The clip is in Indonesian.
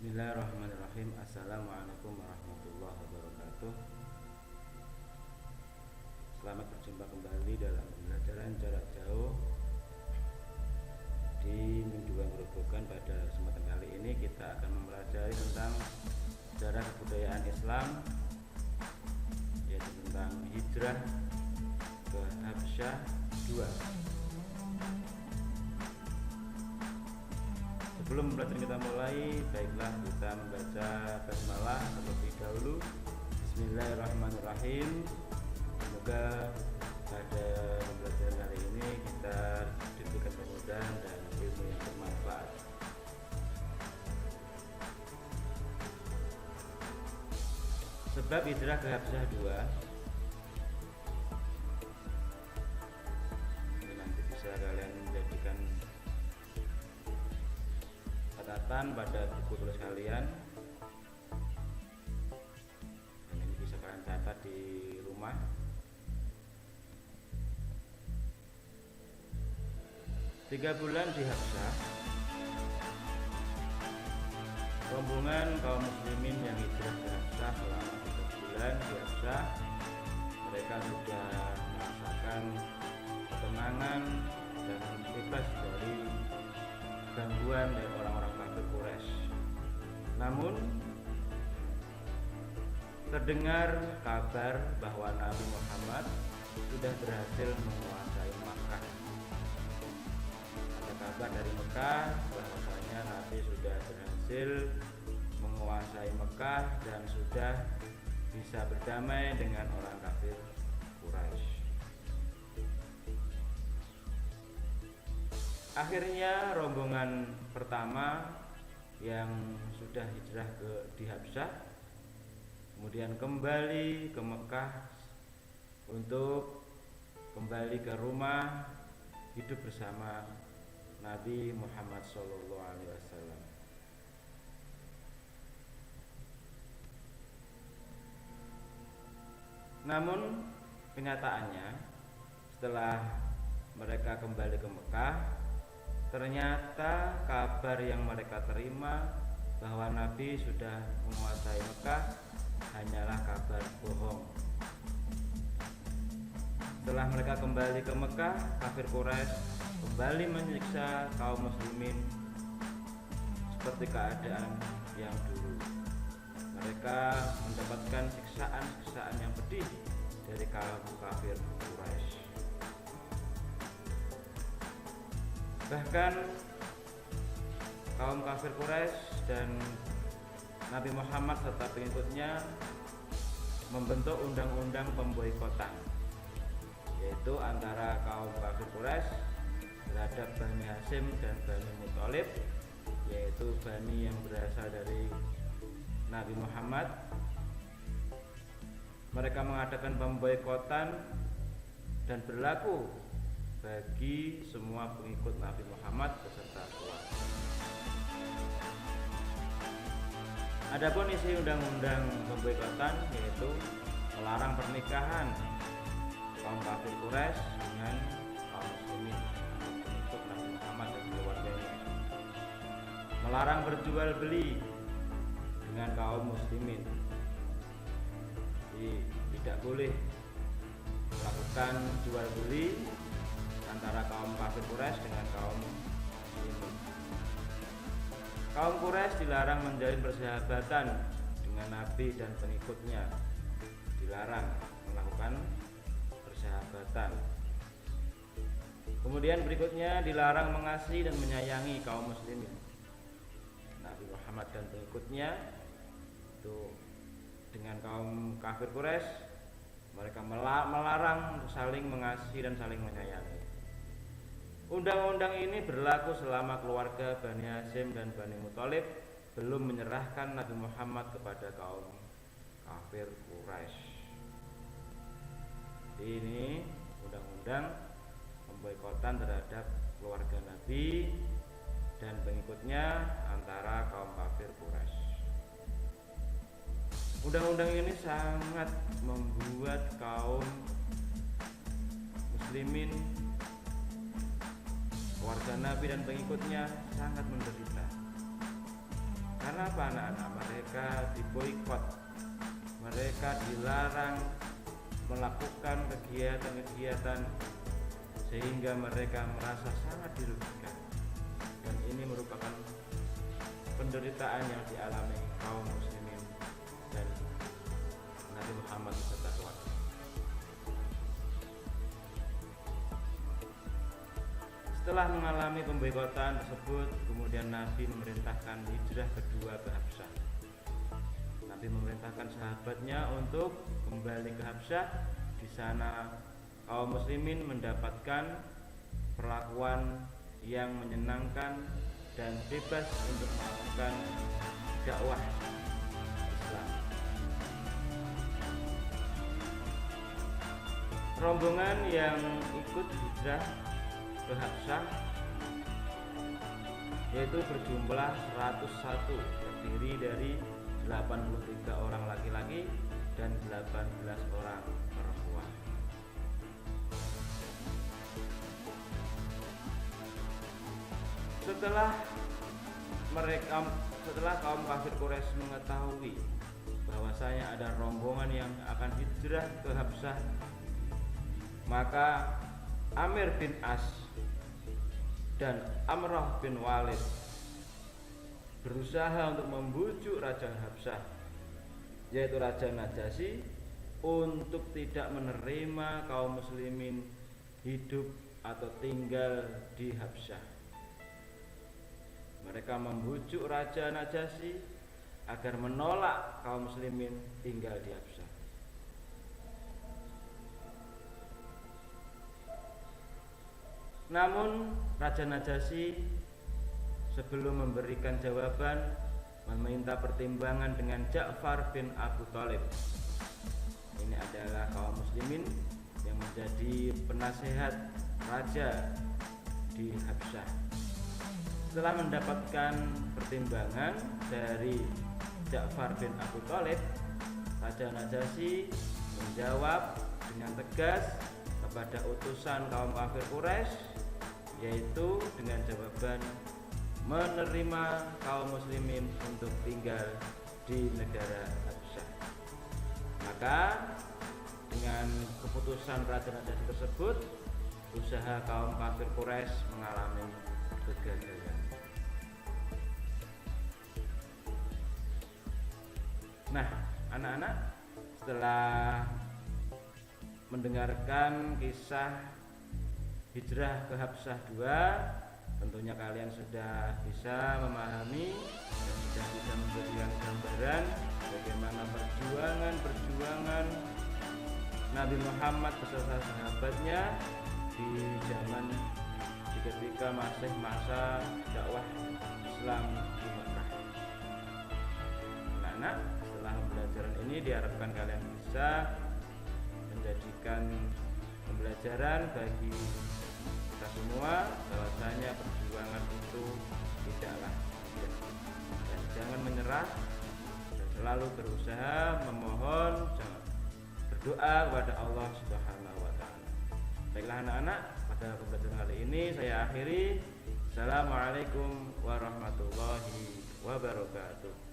Bismillahirrahmanirrahim. Assalamualaikum warahmatullahi wabarakatuh. Selamat berjumpa kembali dalam pembelajaran jarak jauh. Di minggu yang berhubungan pada kesempatan kali ini kita akan mempelajari tentang sejarah kebudayaan Islam, yaitu tentang hijrah ke Habsyah 2. Sebelum pelajaran kita mulai, baiklah kita membaca basmalah terlebih dahulu. Bismillahirrahmanirrahim. Semoga pada pembelajaran kali ini kita diberikan kemudahan dan ilmu yang bermanfaat. Sebab hijrah ke Habsyah 2 ini nanti bisa kalian menjadikan catatan pada buku tulis kalian, dan ini bisa kalian catat di rumah. Tiga bulan di Habsyah, rombongan kaum muslimin yang hijrah ke Habsyah selama 3 bulan di Habsyah, mereka sudah merasakan ketenangan dan bebas dari gangguan dari orang-orang kafir Quraisy. Namun terdengar kabar bahwa Nabi Muhammad sudah berhasil menguasai Makkah. Ada kabar dari Mekah bahwasanya Nabi sudah berhasil menguasai Mekah dan sudah bisa berdamai dengan orang kafir Quraisy. Akhirnya rombongan pertama yang sudah hijrah di Habsyah kemudian kembali ke Mekah untuk kembali ke rumah, hidup bersama Nabi Muhammad SAW. Namun kenyataannya setelah mereka kembali ke Mekah, ternyata kabar yang mereka terima bahwa Nabi sudah menguasai Mekah hanyalah kabar bohong. Setelah mereka kembali ke Mekah, kafir Quraisy kembali menyiksa kaum muslimin seperti keadaan yang dulu. Mereka mendapatkan siksaan-siksaan yang pedih dari kaum kafir Quraisy. Bahkan kaum kafir Quraisy dan Nabi Muhammad serta pengikutnya membentuk undang-undang pemboikotan, yaitu antara kaum kafir Quraisy terhadap Bani Hashim dan Bani Muthalib, yaitu Bani yang berasal dari Nabi Muhammad. Mereka mengadakan pemboikotan dan berlaku bagi semua pengikut Nabi Muhammad beserta keluarga. Adapun isi undang-undang pemboikotan yaitu melarang pernikahan kaum kafir Quraisy dengan kaum muslimin pengikut Nabi Muhammad dan keluarganya, melarang berjual beli dengan kaum muslimin. Jadi tidak boleh melakukan jual beli antara kaum kafir Quraisy dengan kaum muslimin. Kaum Quraisy dilarang menjalin persahabatan dengan Nabi dan pengikutnya, dilarang melakukan persahabatan. Kemudian berikutnya dilarang mengasihi dan menyayangi kaum muslimin. Nabi Muhammad dan pengikutnya itu dengan kaum kafir Quraisy, mereka melarang saling mengasihi dan saling menyayangi. Undang-undang ini berlaku selama keluarga Bani Hashim dan Bani Muthalib belum menyerahkan Nabi Muhammad kepada kaum kafir Quraisy. Ini undang-undang pemboikotan terhadap keluarga Nabi dan pengikutnya antara kaum kafir Quraisy. Undang-undang ini sangat membuat kaum muslimin, keluarga Nabi dan pengikutnya sangat menderita. Karena Karena apa anak-anak? Mereka diboikot, mereka dilarang melakukan kegiatan-kegiatan sehingga mereka merasa sangat dirugikan, dan ini merupakan penderitaan yang dialami kaum muslimin dan Nabi Muhammad beserta keluarga. Setelah mengalami pemboikotan tersebut, kemudian Nabi memerintahkan hijrah kedua ke Habsyah. Nabi memerintahkan sahabatnya untuk kembali ke Habsyah. Di sana kaum muslimin mendapatkan perlakuan yang menyenangkan dan bebas untuk melakukan dakwah Islam. Rombongan yang ikut hijrah ke Habsyah yaitu berjumlah 101, terdiri dari 83 orang laki-laki dan 18 orang perempuan. Setelah kaum kafir Quraisy mengetahui bahwasanya ada rombongan yang akan hijrah ke Habsyah, maka Amir bin As dan Amrah bin Walid berusaha untuk membujuk Raja Habsyah, yaitu Raja Najasyi, untuk tidak menerima kaum muslimin hidup atau tinggal di Habsyah. Mereka membujuk Raja Najasyi agar menolak kaum muslimin tinggal di Habsyah. Namun Raja Najasyi sebelum memberikan jawaban meminta pertimbangan dengan Ja'far bin Abu Thalib. Ini adalah kaum muslimin yang menjadi penasehat raja di Habsyah. Setelah mendapatkan pertimbangan dari Ja'far bin Abu Thalib, Raja Najasyi menjawab dengan tegas kepada utusan kaum kafir Quraisy, yaitu dengan jawaban menerima kaum muslimin untuk tinggal di negara Habsyah. Maka dengan keputusan Raja Najasyi tersebut, usaha kaum kafir Quraisy mengalami kegagalan. Nah, anak-anak, setelah mendengarkan kisah hijrah ke Habsyah 2, tentunya kalian sudah bisa memahami dan sudah bisa memberikan gambaran bagaimana perjuangan Nabi Muhammad beserta sahabatnya di zaman ketika masih masa dakwah Islam di Mekah. Anak-anak, setelah pembelajaran ini diharapkan kalian bisa menjadikan pembelajaran bagi kita semua bahwasanya perjuangan itu tidaklah mudah, dan jangan menyerah, dan selalu berusaha memohon, berdoa kepada Allah Subhanahu wa taala. Baiklah anak-anak, pada pembelajaran kali ini saya akhiri. Assalamualaikum warahmatullahi wabarakatuh.